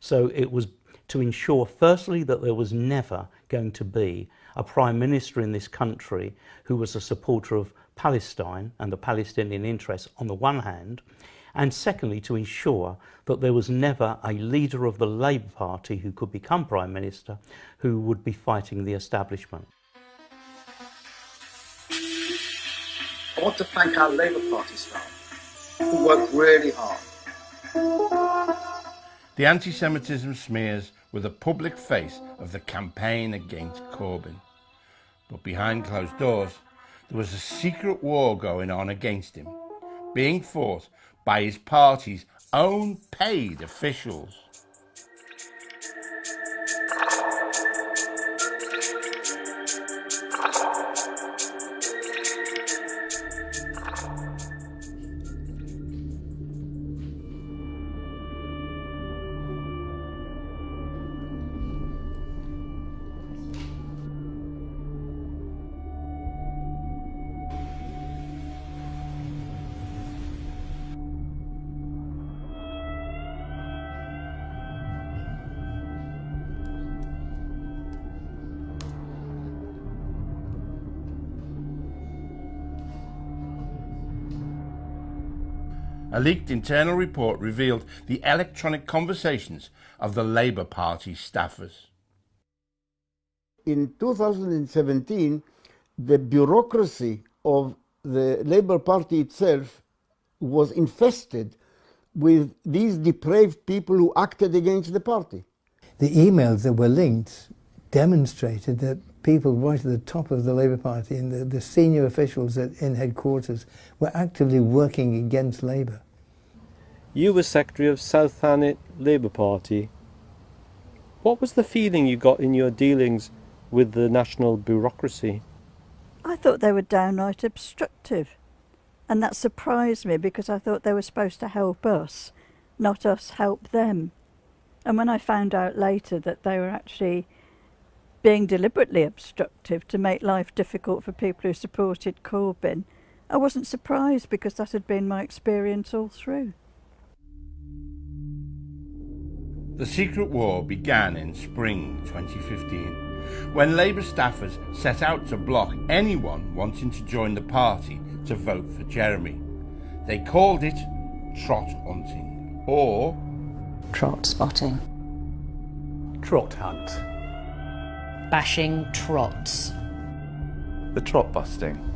So it was to ensure, firstly, that there was never going to be a prime minister in this country who was a supporter of Palestine and the Palestinian interests on the one hand, and secondly, to ensure that there was never a leader of the Labour Party who could become prime minister who would be fighting the establishment. I want to thank our Labour Party staff, who worked really hard. The anti-Semitism smears were the public face of the campaign against Corbyn. But behind closed doors, there was a secret war going on against him, being fought by his party's own paid officials. A leaked internal report revealed the electronic conversations of the Labour Party staffers. In 2017, the bureaucracy of the Labour Party itself was infested with these depraved people who acted against the party. The emails that were linked demonstrated that people right at the top of the Labour Party and the senior officials in headquarters were actively working against Labour. You were Secretary of South Thanet Labour Party. What was the feeling you got in your dealings with the national bureaucracy? I thought they were downright obstructive. And that surprised me because I thought they were supposed to help us, not us help them. And when I found out later that they were actually being deliberately obstructive to make life difficult for people who supported Corbyn, I wasn't surprised because that had been my experience all through. The secret war began in spring 2015, when Labour staffers set out to block anyone wanting to join the party to vote for Jeremy. They called it trot hunting, or trot spotting, trot hunt, bashing trots, the trot busting.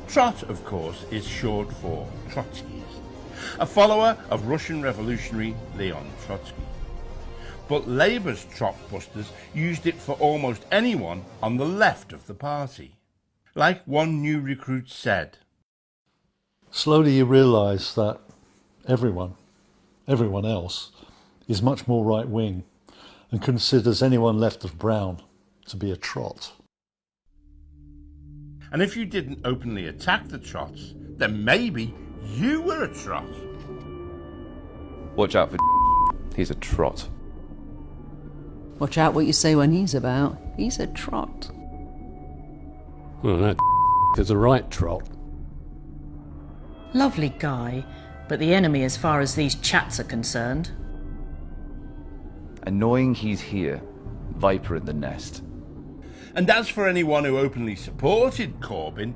Trot, of course, is short for Trotskyist, a follower of Russian revolutionary Leon Trotsky. But Labour's trot busters used it for almost anyone on the left of the party. Like one new recruit said, slowly you realise that everyone else, is much more right-wing and considers anyone left of Brown to be a trot. And if you didn't openly attack the trots, then maybe you were a trot. Watch out for he's a trot. Watch out what you say when he's about. He's a trot. Well, that is a right trot. Lovely guy, but the enemy as far as these chats are concerned. Annoying he's here. Viper in the nest. And as for anyone who openly supported Corbyn,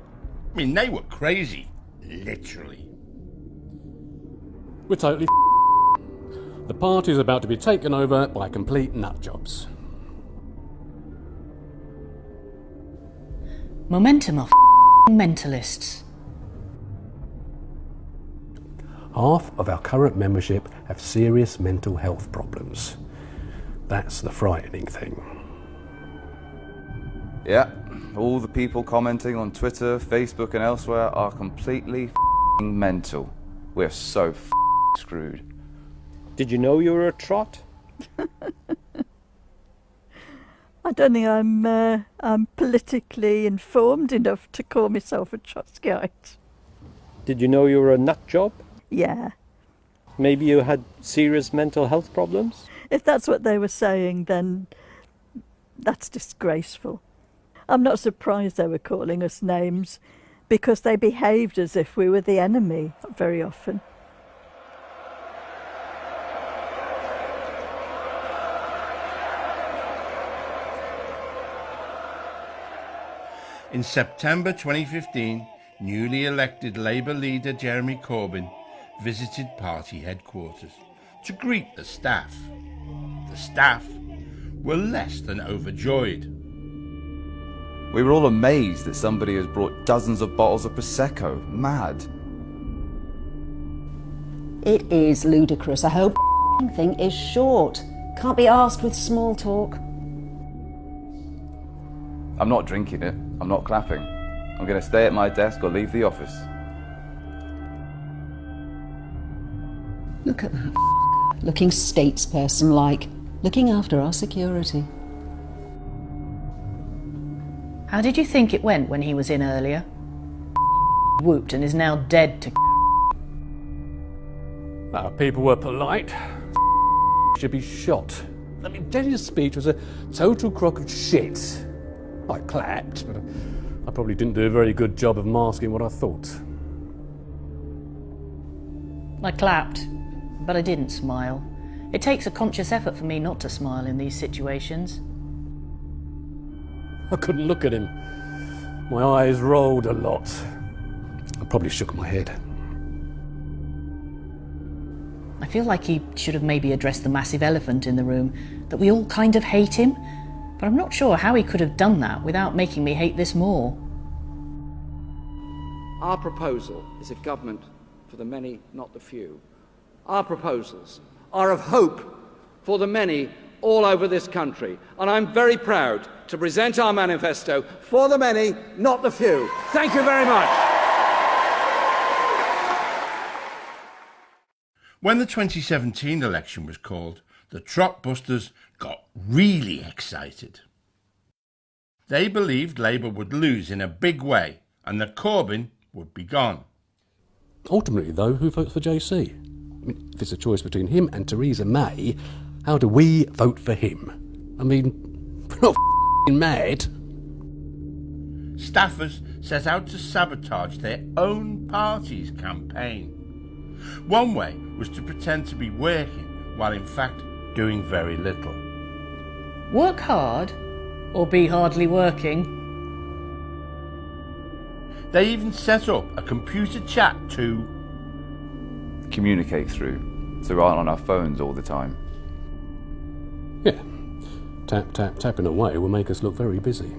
I mean, they were crazy. Literally. We're totally The party's about to be taken over by complete nutjobs. Momentum of mentalists. Half of our current membership have serious mental health problems. That's the frightening thing. Yeah, all the people commenting on Twitter, Facebook and elsewhere are completely mental. We're so screwed. Did you know you were a trot? I don't think I'm politically informed enough to call myself a Trotskyite. Did you know you were a nut job? Yeah. Maybe you had serious mental health problems? If that's what they were saying, then that's disgraceful. I'm not surprised they were calling us names, because they behaved as if we were the enemy very often. In September 2015, newly elected Labour leader Jeremy Corbyn visited party headquarters to greet the staff. The staff were less than overjoyed. We were all amazed that somebody has brought dozens of bottles of Prosecco. Mad. It is ludicrous. The whole thing is short. Can't be asked with small talk. I'm not drinking it. I'm not clapping. I'm going to stay at my desk or leave the office. Look at that. Looking statesperson-like. Looking after our security. How did you think it went when he was in earlier? Whooped and is now dead to People were polite. Should be shot. I mean, Jenny's speech was a total crock of shit. I clapped, but I probably didn't do a very good job of masking what I thought. I clapped, but I didn't smile. It takes a conscious effort for me not to smile in these situations. I couldn't look at him. My eyes rolled a lot. I probably shook my head. I feel like he should have maybe addressed the massive elephant in the room, that we all kind of hate him, but I'm not sure how he could have done that without making me hate this more. Our proposal is a government for the many, not the few. Our proposals are of hope for the many all over this country, and I'm very proud to present our manifesto for the many, not the few. Thank you very much. When the 2017 election was called, the Trotbusters got really excited. They believed Labour would lose in a big way and that Corbyn would be gone. Ultimately, though, who votes for JC? I mean, if it's a choice between him and Theresa May, how do we vote for him? I mean, we're not mad. Staffers set out to sabotage their own party's campaign. One way was to pretend to be working while in fact doing very little. Work hard, or be hardly working. They even set up a computer chat to communicate through, so we aren't on our phones all the time. Yeah, tapping away will make us look very busy.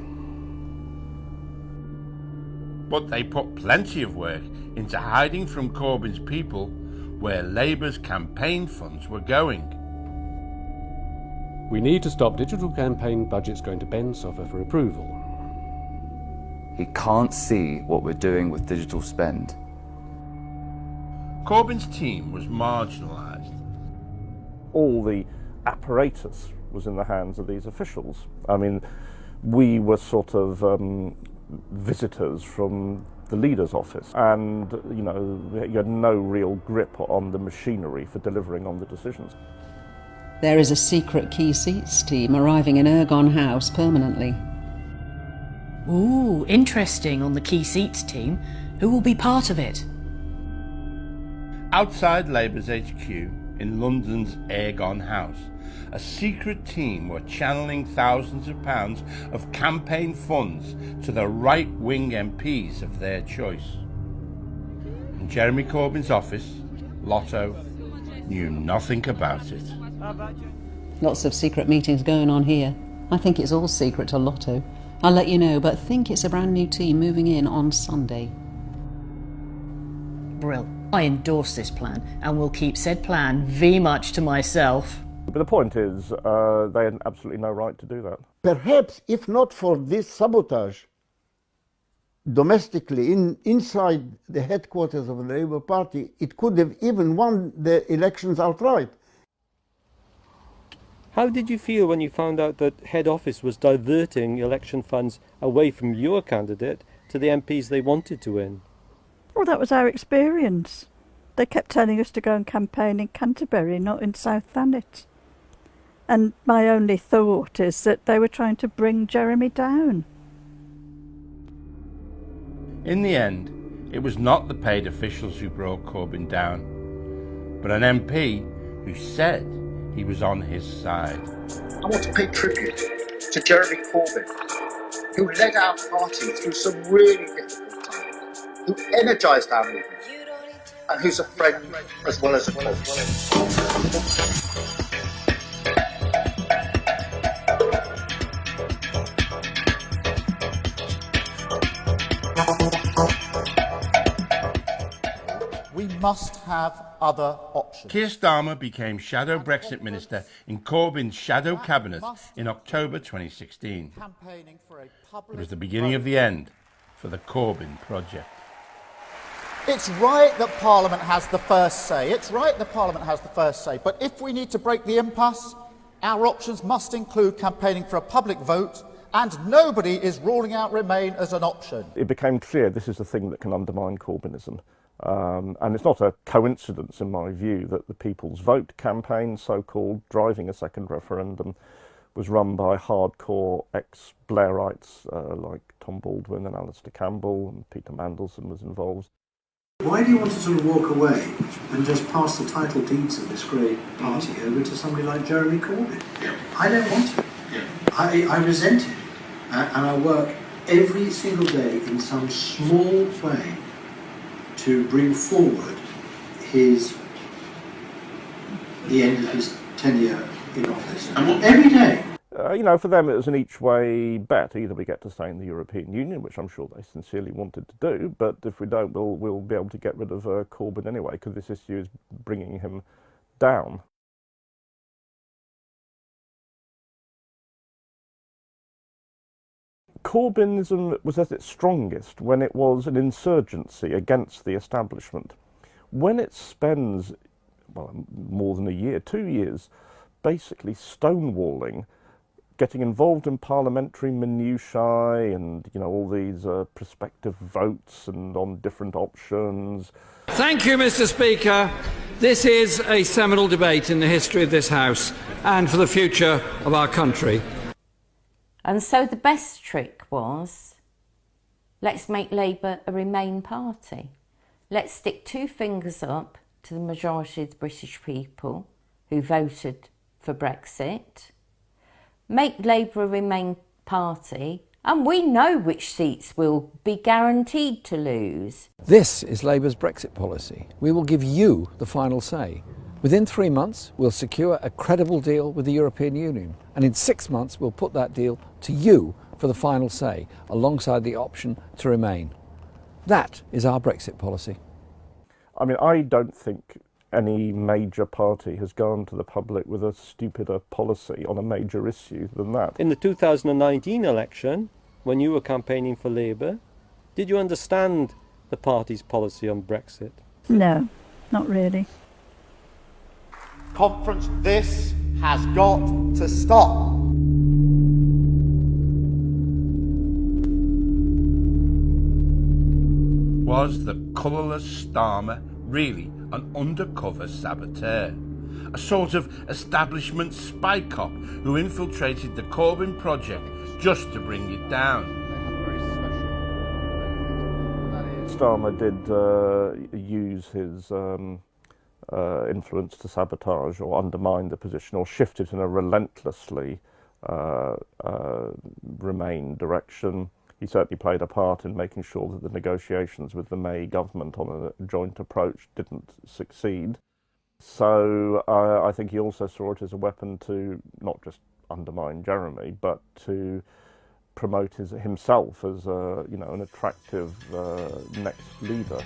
But they put plenty of work into hiding from Corbyn's people where Labour's campaign funds were going. We need to stop digital campaign budgets going to Ben Soffer for approval. He can't see what we're doing with digital spend. Corbyn's team was marginalised. All the apparatus was in the hands of these officials. I mean, we were sort of visitors from the leader's office, and you know, you had no real grip on the machinery for delivering on the decisions. There is a secret key seats team arriving in Ergon House permanently. Ooh, interesting on the key seats team. Who will be part of it? Outside Labour's HQ in London's Ergon House, a secret team were channeling thousands of pounds of campaign funds to the right-wing MPs of their choice. In Jeremy Corbyn's office, Lotto knew nothing about it. Lots of secret meetings going on here. I think it's all secret to Lotto. I'll let you know, but think it's a brand new team moving in on Sunday. Brill. I endorse this plan and will keep said plan very much to myself. But the point is, they had absolutely no right to do that. Perhaps, if not for this sabotage domestically inside the headquarters of the Labour Party, it could have even won the elections outright. How did you feel when you found out that head office was diverting election funds away from your candidate to the MPs they wanted to win? Well, that was our experience. They kept telling us to go and campaign in Canterbury, not in South Thanet. And my only thought is that they were trying to bring Jeremy down. In the end, it was not the paid officials who brought Corbyn down, but an MP who said he was on his side. I want to pay tribute to Jeremy Corbyn, who led our party through some really difficult times, who energised our movement, and who's a friend as well as a foe. We must have other options. Keir Starmer became Shadow Brexit Minister in Corbyn's Shadow Cabinet in October 2016. It was the beginning of the end for the Corbyn project. It's right that Parliament has the first say. It's right that Parliament has the first say. But if we need to break the impasse, our options must include campaigning for a public vote, and nobody is ruling out Remain as an option. It became clear this is the thing that can undermine Corbynism. And it's not a coincidence, in my view, that the People's Vote campaign, so-called, driving a second referendum, was run by hardcore ex-Blairites like Tom Baldwin and Alistair Campbell, and Peter Mandelson was involved. Why do you want to sort of walk away and just pass the title deeds of this great party over to somebody like Jeremy Corbyn? Yeah. I don't want to. Yeah. I resent it. And I work every single day in some small way to bring forward the end of his tenure in office. Every day. You know, for them it was an each-way bet. Either we get to stay in the European Union, which I'm sure they sincerely wanted to do, but if we don't, we'll be able to get rid of Corbyn anyway, because this issue is bringing him down. Corbynism was at its strongest when it was an insurgency against the establishment. When it spends, well, more than a year, 2 years, basically stonewalling, getting involved in parliamentary minutiae and, you know, all these prospective votes and on different options. Thank you, Mr. Speaker. This is a seminal debate in the history of this House and for the future of our country. And so the best trick was, let's make Labour a Remain party. Let's stick two fingers up to the majority of the British people who voted for Brexit. Make Labour a Remain party, and we know which seats we'll be guaranteed to lose. This is Labour's Brexit policy. We will give you the final say. Within 3 months, we'll secure a credible deal with the European Union. And in 6 months, we'll put that deal to you for the final say, alongside the option to remain. That is our Brexit policy. I mean, I don't think any major party has gone to the public with a stupider policy on a major issue than that. In the 2019 election, when you were campaigning for Labour, did you understand the party's policy on Brexit? No, not really. Conference, this has got to stop. Was the colourless Starmer really an undercover saboteur? A sort of establishment spy cop who infiltrated the Corbyn project just to bring it down? Starmer did use his influence to sabotage or undermine the position or shift it in a relentlessly Remain direction. He certainly played a part in making sure that the negotiations with the May government on a joint approach didn't succeed. So I think he also saw it as a weapon to not just undermine Jeremy, but to promote himself as an attractive next leader.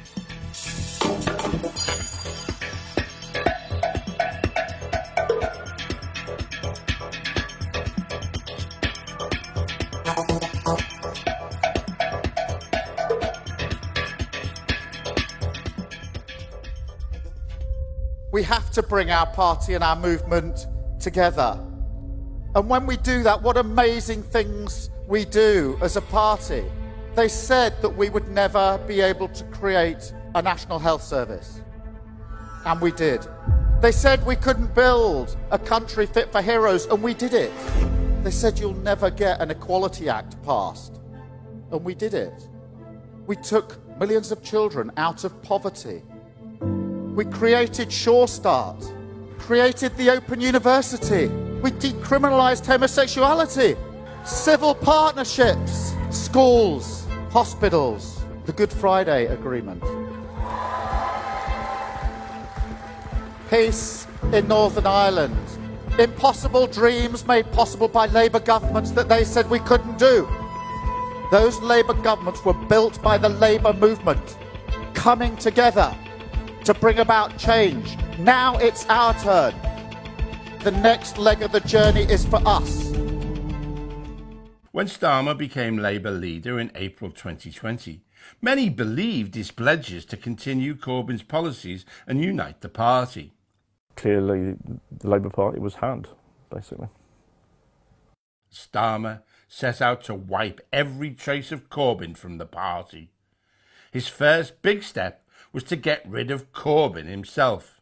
We have to bring our party and our movement together. And when we do that, what amazing things we do as a party. They said that we would never be able to create a national health service. And we did. They said we couldn't build a country fit for heroes, and we did it. They said you'll never get an Equality Act passed, and we did it. We took millions of children out of poverty. We created Sure Start, created the Open University. We decriminalised homosexuality, civil partnerships, schools, hospitals, the Good Friday Agreement. Peace in Northern Ireland. Impossible dreams made possible by Labour governments that they said we couldn't do. Those Labour governments were built by the Labour movement, coming together to bring about change. Now it's our turn. The next leg of the journey is for us. When Starmer became Labour leader in April 2020, many believed his pledges to continue Corbyn's policies and unite the party. Clearly, the Labour Party was had, basically. Starmer set out to wipe every trace of Corbyn from the party. His first big step was to get rid of Corbyn himself.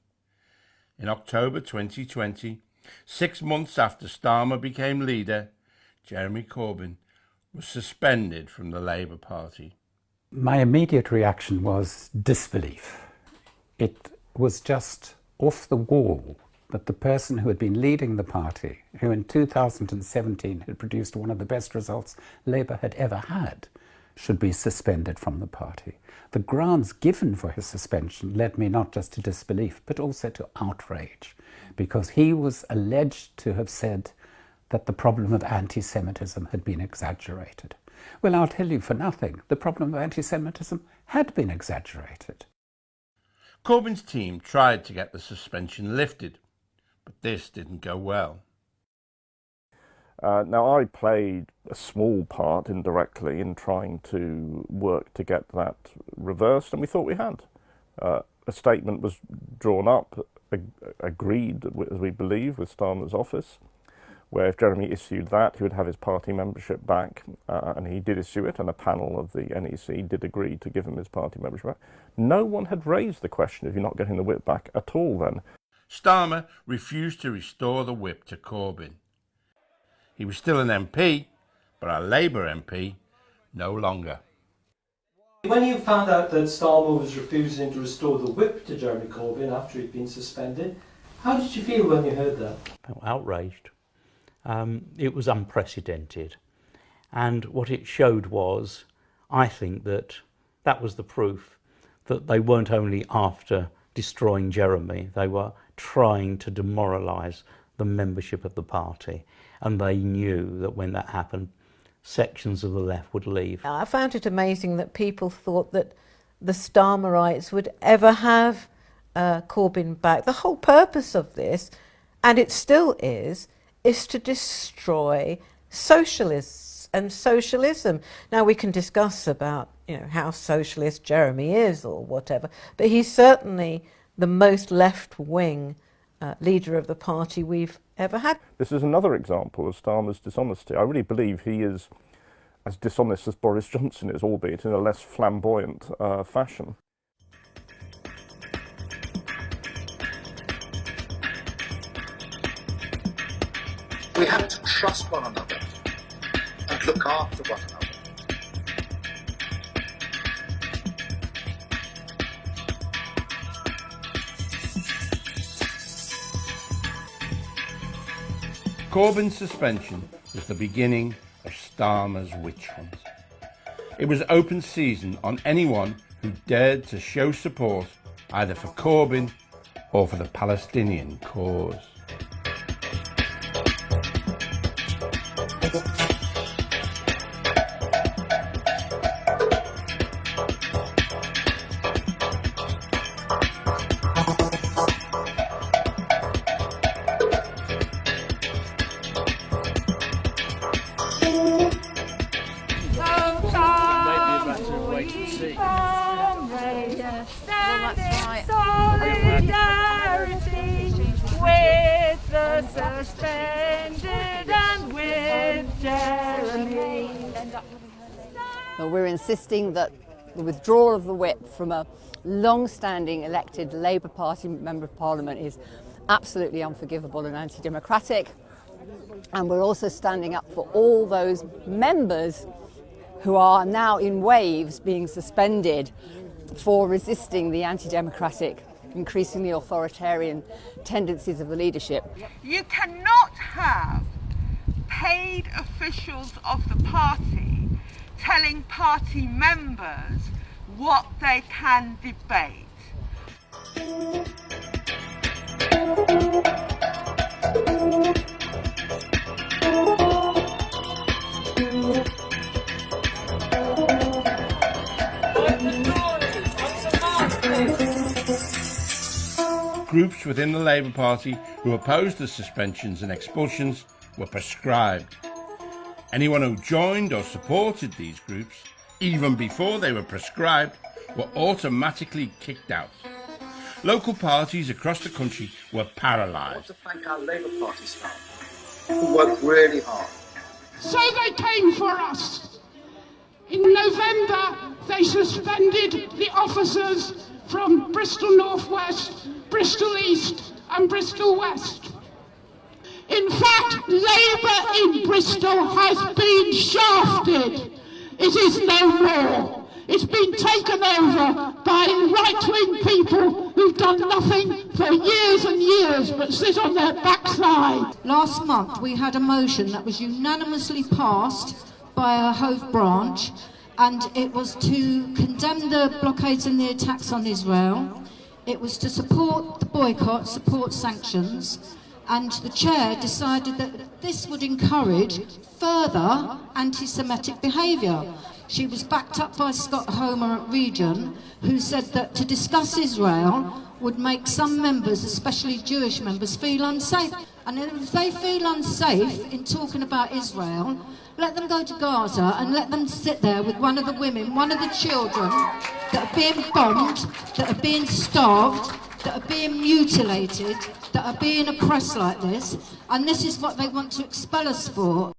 In October 2020, 6 months after Starmer became leader, Jeremy Corbyn was suspended from the Labour Party. My immediate reaction was disbelief. It was just off the wall that the person who had been leading the party, who in 2017 had produced one of the best results Labour had ever had, should be suspended from the party. The grounds given for his suspension led me not just to disbelief, but also to outrage, because he was alleged to have said that the problem of anti-Semitism had been exaggerated. Well, I'll tell you for nothing, the problem of anti-Semitism had been exaggerated. Corbyn's team tried to get the suspension lifted, but this didn't go well. Now, I played a small part indirectly in trying to work to get that reversed, and we thought we had. A statement was drawn up, agreed, as we believe, with Starmer's office, where if Jeremy issued that, he would have his party membership back, and he did issue it, and a panel of the NEC did agree to give him his party membership back. No one had raised the question of you not getting the whip back at all then. Starmer refused to restore the whip to Corbyn. He was still an MP, but a Labour MP no longer. When you found out that Starmer was refusing to restore the whip to Jeremy Corbyn after he'd been suspended, how did you feel when you heard that? Outraged. It was unprecedented. And what it showed was, I think, that was the proof that they weren't only after destroying Jeremy, they were trying to demoralise the membership of the party. And they knew that when that happened, sections of the left would leave. I found it amazing that people thought that the Starmerites would ever have Corbyn back. The whole purpose of this, and it still is to destroy socialists and socialism. Now we can discuss about how socialist Jeremy is or whatever, but he's certainly the most left-wing leader of the party we've ever had. This is another example of Starmer's dishonesty. I really believe he is as dishonest as Boris Johnson is, albeit in a less flamboyant fashion. We have to trust one another and look after one another. Corbyn's suspension was the beginning of Starmer's witch hunt. It was open season on anyone who dared to show support either for Corbyn or for the Palestinian cause. We're insisting that the withdrawal of the whip from a long-standing elected Labour Party Member of Parliament is absolutely unforgivable and anti-democratic. And we're also standing up for all those members who are now in waves being suspended for resisting the anti-democratic, increasingly authoritarian tendencies of the leadership. You cannot have paid officials of the party telling party members what they can debate. Groups within the Labour Party who opposed the suspensions and expulsions were proscribed. Anyone who joined or supported these groups, even before they were proscribed, were automatically kicked out. Local parties across the country were paralysed. I want to thank our Labour Party staff, who worked really hard. So they came for us. In November, they suspended the officers from Bristol North West, Bristol East and Bristol West. In fact, Labour in Bristol has been shafted. It is no more. It's been taken over by right-wing people who've done nothing for years and years but sit on their backside. Last month we had a motion that was unanimously passed by our Hove branch, and it was to condemn the blockades and the attacks on Israel. It was to support the boycott, support sanctions, and the chair decided that this would encourage further anti-Semitic behaviour. She was backed up by Scott Homer at Region, who said that to discuss Israel would make some members, especially Jewish members, feel unsafe. And if they feel unsafe in talking about Israel, let them go to Gaza and let them sit there with one of the women, one of the children that are being bombed, that are being starved, that are being mutilated, that are being oppressed like this. And this is what they want to expel us for.